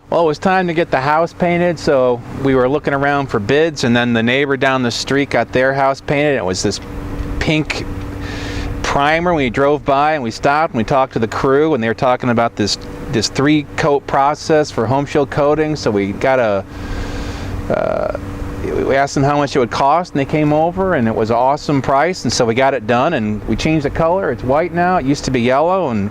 Well, it was time to get the house painted, so we were looking around for bids, and then the neighbor down the street got their house painted. It was this pink primer. We drove by and we stopped and we talked to the crew, and they were talking about this 3-coat process for home shield coating. So we got we asked them how much it would cost, and they came over, and it was an awesome price, and so we got it done, and we changed the color. It's white now. It used to be yellow, and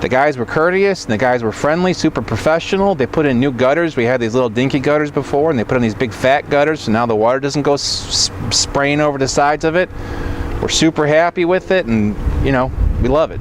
the guys were courteous, and the guys were friendly, super professional. They put in new gutters. We had these little dinky gutters before, and they put in these big fat gutters, so now the water doesn't go spraying over the sides of it. We're super happy with it, and we love it.